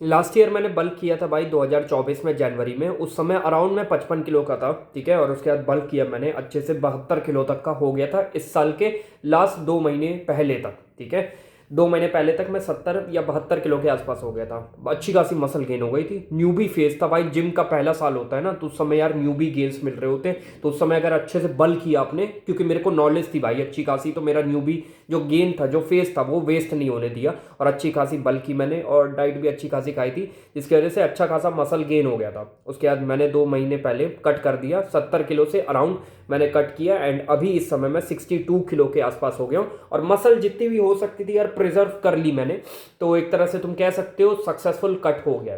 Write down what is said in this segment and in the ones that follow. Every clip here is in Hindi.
लास्ट ईयर मैंने बल्क किया था भाई 2024 में जनवरी में। उस समय अराउंड मैं 55 किलो का था, ठीक है। और उसके बाद बल्क किया मैंने अच्छे से, 72 किलो तक का हो गया था इस साल के लास्ट 2 महीने पहले तक, ठीक है। 2 महीने पहले तक मैं 70 या 72 किलो के आसपास हो गया था। अच्छी खासी मसल गेन हो गई थी। न्यूबी फेज था भाई, जिम का पहला साल होता है ना, तो उस समय यार न्यूबी गेन्स मिल रहे होते हैं। तो उस समय अगर अच्छे से बल्क किया आपने, क्योंकि मेरे को नॉलेज थी भाई अच्छी खासी, तो मेरा न्यूबी जो गेन था, जो फेज था, वो वेस्ट नहीं होने दिया। और अच्छी खासी बल्क की मैंने, और डाइट भी अच्छी खासी खाई थी, जिसकी वजह से अच्छा खासा मसल गेन हो गया था। उसके बाद मैंने 2 महीने पहले कट कर दिया, 70 किलो से अराउंड मैंने कट किया। एंड अभी इस समय मैं 62 किलो के आसपास हो गया हूँ। और मसल जितनी भी हो सकती थी यार प्रिजर्व कर ली मैंने। तो एक तरह से तुम कह सकते हो सक्सेसफुल कट हो गया।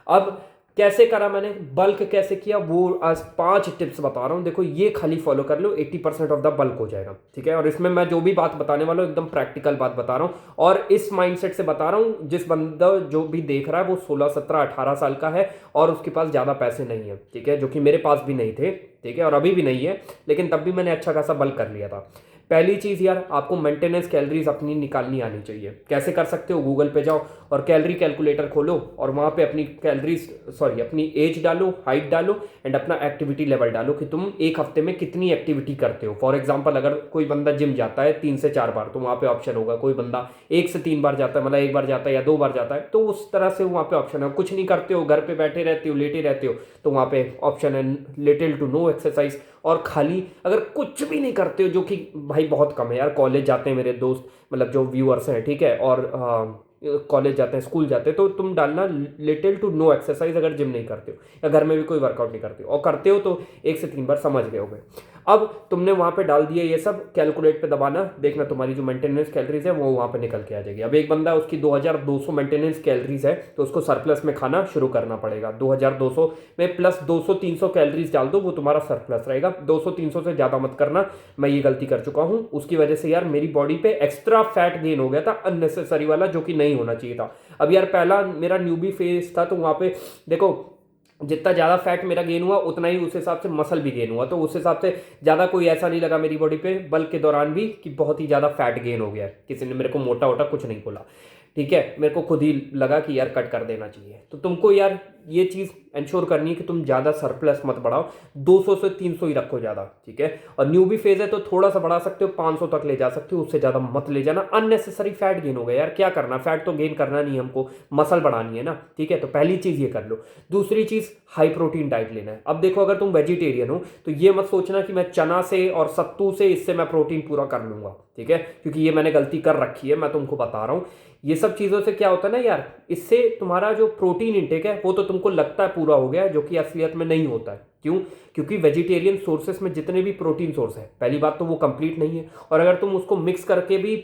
अब कैसे करा मैंने, बल्क कैसे किया, वो आज 5 टिप्स बता रहा हूँ। देखो ये खाली फॉलो कर लो, 80% ऑफ द बल्क हो जाएगा, ठीक है। और इसमें मैं जो भी बात बताने वाला हूँ एकदम प्रैक्टिकल बात बता रहा हूँ, और इस माइंडसेट से बता रहा हूँ। जिस बंदा जो भी देख रहा है वो 16, 17, 18 साल का है और उसके पास ज़्यादा पैसे नहीं है, ठीक है, जो कि मेरे पास भी नहीं थे, ठीक है, और अभी भी नहीं है, लेकिन तब भी मैंने अच्छा खासा बल्क कर लिया था। पहली चीज़ यार, आपको मेंटेनेंस कैलोरीज अपनी निकालनी आनी चाहिए। कैसे कर सकते हो, गूगल पे जाओ और कैलोरी कैलकुलेटर खोलो, और वहाँ पे अपनी कैलोरीज, सॉरी अपनी एज डालो, हाइट डालो, एंड अपना एक्टिविटी लेवल डालो कि तुम एक हफ्ते में कितनी एक्टिविटी करते हो। फॉर एग्जांपल अगर कोई बंदा जिम जाता है 3 से 4 बार, तो वहाँ पे ऑप्शन होगा। कोई बंदा 1 से 3 बार जाता है, मतलब 1 बार जाता है या 2 बार जाता है, तो उस तरह से वहाँ पे ऑप्शन है। कुछ नहीं करते हो, घर पे बैठे रहते हो, लेटे रहते हो, तो वहाँ पे ऑप्शन है लिटिल टू नो एक्सरसाइज। और खाली अगर कुछ भी नहीं करते हो, जो कि भाई बहुत कम है यार, कॉलेज जाते हैं मेरे दोस्त, मतलब जो व्यूअर्स हैं, ठीक है, और कॉलेज जाते हैं, स्कूल जाते हैं, तो तुम डालना लिटिल टू नो एक्सरसाइज अगर जिम नहीं करते हो या घर में भी कोई वर्कआउट नहीं करते हो, और करते हो तो 1 से 3 बार, समझ गए होगे। अब तुमने वहां पे डाल दिया ये सब, कैलकुलेट पे दबाना, देखना तुम्हारी जो मेंटेनेंस कैलोरीज है वो वहां पे निकल के आ जाएगी। अब एक बंदा उसकी 2200 मेंटेनेंस कैलोरीज है, तो उसको सरप्लस में खाना शुरू करना पड़ेगा। 2200 में प्लस 200-300 कैलोरीज डाल दो, वो तुम्हारा सरप्लस रहेगा। 200-300 से ज्यादा मत करना, मैं ये गलती कर चुका हूं। उसकी वजह से यार मेरी बॉडी पे एक्स्ट्रा फैट गेन हो गया था, अननेसेसरी वाला, जो कि नहीं होना चाहिए था। अब यार पहला मेरा न्यूबी फेज था, तो वहां पे देखो जितना ज़्यादा फैट मेरा गेन हुआ, उतना ही उस हिसाब से मसल भी गेन हुआ। तो उस हिसाब से ज़्यादा कोई ऐसा नहीं लगा मेरी बॉडी पे बल्क के दौरान भी कि बहुत ही ज़्यादा फैट गेन हो गया है। किसी ने मेरे को मोटा वोटा कुछ नहीं बोला, ठीक है। मेरे को खुद ही लगा कि यार कट कर देना चाहिए। तो तुमको यार ये चीज़ इंश्योर करनी है कि तुम ज़्यादा सरप्लस मत बढ़ाओ, 200 से 300 ही रखो ज़्यादा, ठीक है। और न्यू भी फेज है तो थोड़ा सा बढ़ा सकते हो, 500 तक ले जा सकते हो, उससे ज़्यादा मत ले जाना। अननेसेसरी फैट गेन हो गया यार, क्या करना, फैट तो गेन करना नहीं, हमको मसल बढ़ानी है ना, ठीक है। तो पहली चीज़ ये कर लो। दूसरी चीज़, हाई प्रोटीन डाइट लेना है। अब देखो, अगर तुम वेजिटेरियन हो तो ये मत सोचना कि मैं चना से और सत्तू से इससे मैं प्रोटीन पूरा कर लूंगा, ठीक है, क्योंकि ये मैंने गलती कर रखी है, मैं तुमको बता रहा हूँ। ये सब चीज़ों से क्या होता है ना यार, इससे तुम्हारा जो प्रोटीन इंटेक है वो तो तुमको लगता है पूरा हो गया है, जो कि असलियत में नहीं होता है। क्यों? क्योंकि वेजिटेरियन सोर्सेस में जितने भी प्रोटीन सोर्स है, पहली बात तो वो कंप्लीट नहीं है। और अगर तुम उसको मिक्स करके भी,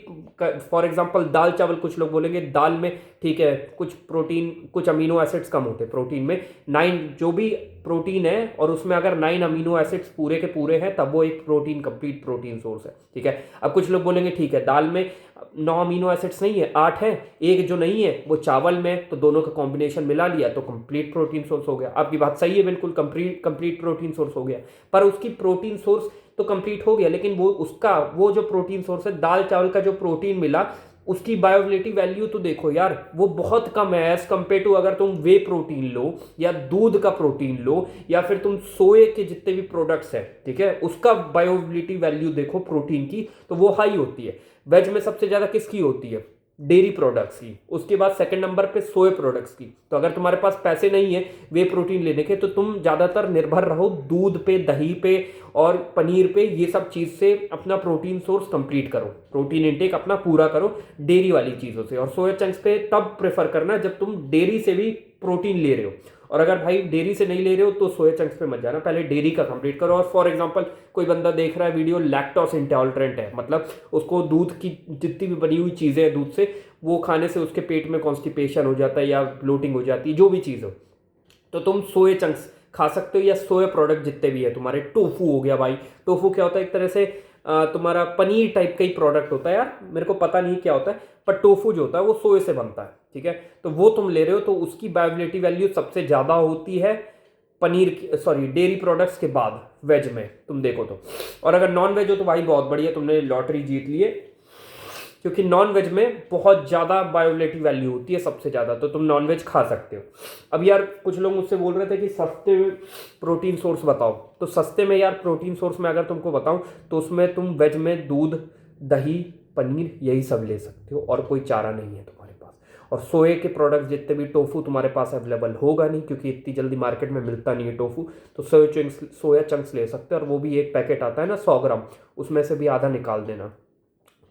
फॉर एग्जांपल दाल चावल, कुछ लोग बोलेंगे दाल में, ठीक है, कुछ प्रोटीन, कुछ अमीनो एसिड्स कम होते हैं प्रोटीन में, 9 जो भी प्रोटीन है, और उसमें अगर 9 अमीनो एसिड्स पूरे के पूरे हैं, तब वो एक प्रोटीन, कंप्लीट प्रोटीन सोर्स है, ठीक है। अब कुछ लोग बोलेंगे ठीक है, दाल में 9 अमीनो एसिड्स नहीं है, 8 है, एक जो नहीं है वो चावल में, तो दोनों का कॉम्बिनेशन मिला लिया तो कंप्लीट प्रोटीन सोर्स हो गया। आपकी बात सही है, बिल्कुल कंप्लीट प्रोटीन सोर्स हो गया। पर उसकी प्रोटीन सोर्स तो कंप्लीट हो गया, लेकिन वो उसका वो जो प्रोटीन सोर्स है, दाल चावल का जो प्रोटीन मिला, उसकी बायोबिलिटी वैल्यू तो देखो यार, वो बहुत कम है एज कंपेयर टू अगर तुम वे प्रोटीन लो, या दूध का प्रोटीन लो, या फिर तुम सोए के जितने भी प्रोडक्ट्स हैं, ठीक है, उसका बायोबिलिटी वैल्यू देखो प्रोटीन की, तो वो हाई होती है। वेज में सबसे ज्यादा किसकी होती है? डेयरी प्रोडक्ट्स की। उसके बाद सेकंड नंबर पे सोए प्रोडक्ट्स की। तो अगर तुम्हारे पास पैसे नहीं है वे प्रोटीन लेने के, तो तुम ज्यादातर निर्भर रहो दूध पे, दही पे और पनीर पे, ये सब चीज से अपना प्रोटीन सोर्स कंप्लीट करो, प्रोटीन इंटेक अपना पूरा करो डेयरी वाली चीजों से। और सोया चंक्स पे तब प्रेफर करना जब तुम डेयरी से भी प्रोटीन ले रहे हो। और अगर भाई डेयरी से नहीं ले रहे हो तो सोया चंक्स पे मत जाना, पहले डेयरी का कंप्लीट करो। और फॉर एग्जांपल कोई बंदा देख रहा है वीडियो, लैक्टोस इंटॉलरेंट है, मतलब उसको दूध की जितनी भी बनी हुई चीजें हैं दूध से, वो खाने से उसके पेट में कॉन्स्टिपेशन हो जाता है या ब्लोटिंग हो जाती है, जो भी चीज़ हो, तो तुम सोया चंक्स खा सकते हो, या सोया प्रोडक्ट जितने भी है तुम्हारे। टोफू हो गया भाई, टोफू क्या होता है? एक तरह से तुम्हारा पनीर टाइप का ही प्रोडक्ट होता है यार, मेरे को पता नहीं क्या होता है, पर टोफू जो होता है वो सोए से बनता है, ठीक है। तो वो तुम ले रहे हो, तो उसकी बायोबिलिटी वैल्यू सबसे ज़्यादा होती है पनीर की, सॉरी डेयरी प्रोडक्ट्स के बाद, वेज में तुम देखो तो। और अगर नॉन वेज हो तो भाई बहुत बढ़िया, तुमने लॉटरी जीत ली है, क्योंकि नॉन वेज में बहुत ज़्यादा बायोलेटिव वैल्यू होती है, सबसे ज़्यादा, तो तुम नॉन वेज खा सकते हो। अब यार कुछ लोग मुझसे बोल रहे थे कि सस्ते में प्रोटीन सोर्स बताओ, तो सस्ते में यार प्रोटीन सोर्स में अगर तुमको बताऊं तो उसमें तुम वेज में दूध, दही, पनीर यही सब ले सकते हो, और कोई चारा नहीं है तुम्हारे पास। और सोए के प्रोडक्ट्स जितने भी, टोफू तुम्हारे पास अवेलेबल होगा नहीं क्योंकि इतनी जल्दी मार्केट में मिलता नहीं है टोफू, तो सोया चंक्स ले सकते हो, और वो भी एक पैकेट आता है ना 100 ग्राम, उसमें से भी आधा निकाल देना।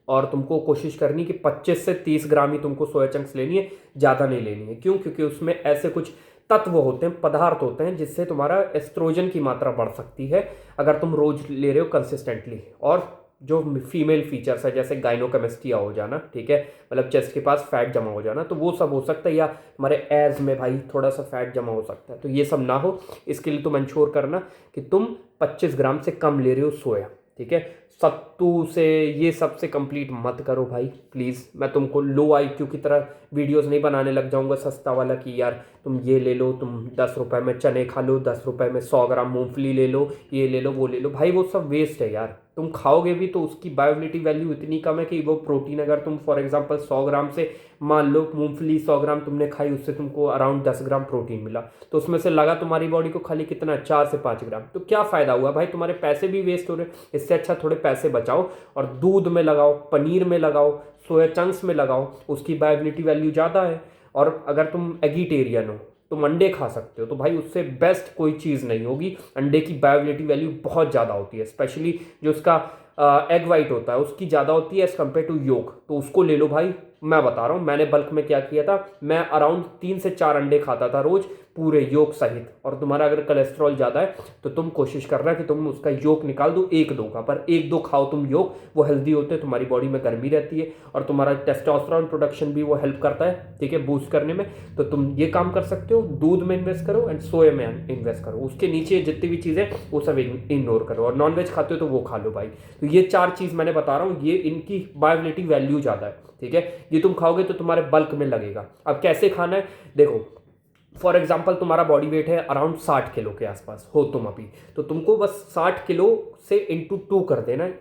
और तुमको कोशिश करनी कि 25 से 30 ग्राम ही तुमको सोया चंक्स लेनी है, ज़्यादा नहीं लेनी है। क्यों? क्योंकि उसमें ऐसे कुछ तत्व होते हैं, पदार्थ होते हैं, जिससे तुम्हारा एस्ट्रोजन की मात्रा बढ़ सकती है अगर तुम रोज ले रहे हो कंसिस्टेंटली। और जो फीमेल फीचर्स है जैसे गाइनोकमेस्टिया हो जाना, ठीक है, मतलब चेस्ट के पास फैट जमा हो जाना, तो वो सब हो सकता है, या हमारे एज में भाई थोड़ा सा फैट जमा हो सकता है, तो ये सब ना हो, इसके लिए तुम इंश्योर करना कि तुम 25 ग्राम से कम ले रहे हो सोया, ठीक है। सत्तू से ये सब से कंप्लीट मत करो भाई प्लीज़। मैं तुमको लो IQ की तरह वीडियोस नहीं बनाने लग जाऊंगा सस्ता वाला कि यार तुम ये ले लो, तुम 10 रुपए में चने खा लो, 10 रुपए में 100 ग्राम मूंगफली ले लो, ये ले लो, वो ले लो। भाई वो सब वेस्ट है यार, तुम खाओगे भी तो उसकी बायोलिटी वैल्यू इतनी कम है कि वो प्रोटीन, अगर तुम फॉर एग्जांपल 100 ग्राम से, मान लो मूंगफली 100 ग्राम तुमने खाई, उससे तुमको अराउंड 10 ग्राम प्रोटीन मिला, तो उसमें से लगा तुम्हारी बॉडी को खाली कितना, 4 से 5 ग्राम, तो क्या फ़ायदा हुआ भाई? तुम्हारे पैसे भी वेस्ट हो रहे। इससे अच्छा थोड़े पैसे बचाओ और दूध में लगाओ, पनीर में लगाओ, सोया चंक्स में लगाओ, उसकी बायोलिटी वैल्यू ज़्यादा है। और अगर तुम एगिटेरियन हो, तुम अंडे खा सकते हो, तो भाई उससे बेस्ट कोई चीज़ नहीं होगी। अंडे की बायोलिटी वैल्यू बहुत ज़्यादा होती है, स्पेशली जो उसका एग वाइट होता है उसकी ज़्यादा होती है एज़ कम्पेयर टू योक, तो उसको ले लो भाई। मैं बता रहा हूँ मैंने बल्क में क्या किया था, मैं अराउंड 3 से 4 अंडे खाता था रोज, पूरे योक सहित। और तुम्हारा अगर कोलेस्ट्रॉल ज़्यादा है तो तुम कोशिश कर रहा है कि तुम उसका योक निकाल दो, 1-2 का, पर 1-2 खाओ तुम योक, वो हेल्दी होते हैं, तुम्हारी बॉडी में गर्मी रहती है और तुम्हारा टेस्टोस्टेरोन प्रोडक्शन भी वो हेल्प करता है, ठीक है, बूस्ट करने में। तो तुम ये काम कर सकते हो, दूध में इन्वेस्ट करो एंड सोया में इन्वेस्ट करो, उसके नीचे जितनी भी चीज़ें वो सब इग्नोर करो। और नॉनवेज खाते हो तो वो खा लो भाई। तो ये 4 चीज़ मैंने बता रहा हूँ, ये इनकी बायोलिटी वैल्यू ज़्यादा है, ठीक है। ये तुम खाओगे तो तुम्हारे बल्क में लगेगा। अब कैसे खाना है देखो, फॉर एग्जाम्पल तुम्हारा बॉडी वेट है अराउंड 60 किलो के आसपास हो तुम अभी, तो तुमको बस 60 किलो से इंटू 2 कर देना है,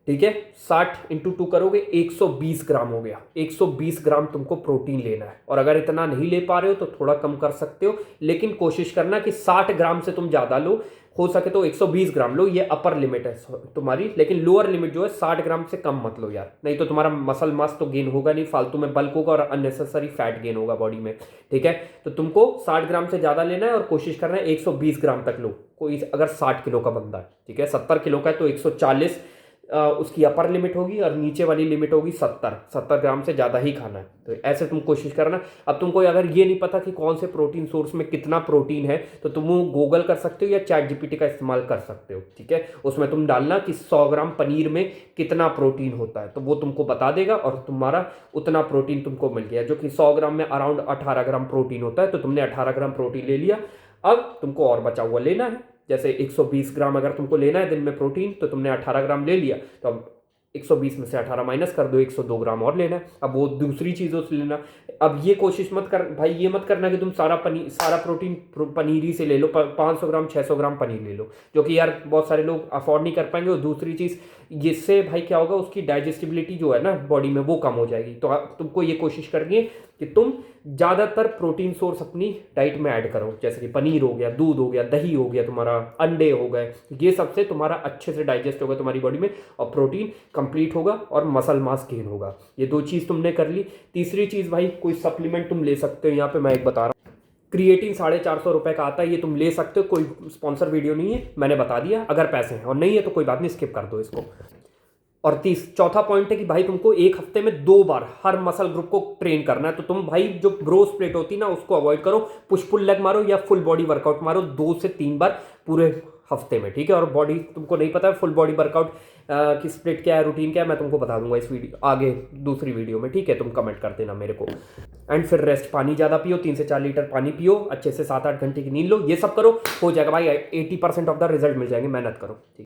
ठीक है। 60 इंटू 2 करोगे 120 ग्राम हो गया। 120 ग्राम तुमको प्रोटीन लेना है, और अगर इतना नहीं ले पा रहे हो तो थोड़ा कम कर सकते हो, लेकिन कोशिश करना कि 60 ग्राम से तुम ज़्यादा लो, हो सके तो 120 ग्राम लो, ये अपर लिमिट है तुम्हारी। लेकिन लोअर लिमिट जो है 60 ग्राम से कम मत लो यार, नहीं तो तुम्हारा मसल मास तो गेन होगा नहीं, फालतू में बल्क होगा और अननेसेसरी फैट गेन होगा बॉडी में, ठीक है। तो तुमको 60 ग्राम से ज़्यादा लेना है और कोशिश करना है 120 ग्राम तक लो। कोई अगर 60 किलो का बंदा है, ठीक है, 70 किलो का है तो 140 उसकी अपर लिमिट होगी और नीचे वाली लिमिट होगी 70 ग्राम से ज़्यादा ही खाना है। तो ऐसे तुम कोशिश करना। अब तुमको अगर ये नहीं पता कि कौन से प्रोटीन सोर्स में कितना प्रोटीन है, तो तुम गूगल कर सकते हो या ChatGPT का इस्तेमाल कर सकते हो, ठीक है। उसमें तुम डालना कि 100 ग्राम पनीर में कितना प्रोटीन होता है, तो वो तुमको बता देगा और तुम्हारा उतना प्रोटीन तुमको मिल गया, जो कि 100 ग्राम में अराउंड 18 ग्राम प्रोटीन होता है। तो तुमने 18 ग्राम प्रोटीन ले लिया। अब तुमको और बचा हुआ लेना है, जैसे 120 ग्राम अगर तुमको लेना है दिन में प्रोटीन, तो तुमने 18 ग्राम ले लिया, तो अब 120 में से 18 माइनस कर दो, 102 ग्राम और लेना है। अब वो दूसरी चीज़ों से लेना। अब ये कोशिश मत कर भाई, ये मत करना कि तुम सारा प्रोटीन पनीर ही से ले लो, 500 ग्राम 600 ग्राम पनीर ले लो, जो कि यार बहुत सारे लोग अफोर्ड नहीं कर पाएंगे। और दूसरी चीज़, जिससे भाई क्या होगा, उसकी डाइजेस्टिबिलिटी जो है ना बॉडी में, वो कम हो जाएगी। तो तुमको ये कोशिश करनी है कि तुम ज़्यादातर प्रोटीन सोर्स अपनी डाइट में ऐड करो, जैसे कि पनीर हो गया, दूध हो गया, दही हो गया, तुम्हारा अंडे हो गए, ये सबसे तुम्हारा अच्छे से डाइजेस्ट होगा तुम्हारी बॉडी में, और प्रोटीन कंप्लीट होगा और मसल मास गेन होगा। ये 2 चीज़ तुमने कर ली। तीसरी चीज़ भाई, कोई सप्लीमेंट तुम ले सकते हो। यहाँ पे मैं एक बता रहा हूँ, क्रिएटिन 450 रुपये का आता है, ये तुम ले सकते हो, कोई स्पॉन्सर वीडियो नहीं है, मैंने बता दिया। अगर पैसे हैं, और नहीं है तो कोई बात नहीं, स्किप कर दो इसको। और चौथा पॉइंट है कि भाई तुमको एक हफ्ते में 2 बार हर मसल ग्रुप को ट्रेन करना है। तो तुम भाई जो ब्रो स्प्लिट होती है ना, उसको अवॉइड करो, पुश पुल लेग मारो या फुल बॉडी वर्कआउट मारो 2 से 3 बार पूरे हफ्ते में, ठीक है। और बॉडी तुमको नहीं पता है फुल बॉडी वर्कआउट की स्प्लिट क्या है, रूटीन क्या है, मैं तुमको बता दूंगा इस वीडियो आगे दूसरी वीडियो में, ठीक है। तुम कमेंट कर देना मेरे को। एंड फिर रेस्ट, पानी ज़्यादा पियो, 3 से 4 लीटर पानी पियो, अच्छे से 7-8 घंटे की नींद लो, ये सब करो, हो जाएगा भाई। 80% ऑफ द रिजल्ट मिल जाएंगे, मेहनत करो, ठीक।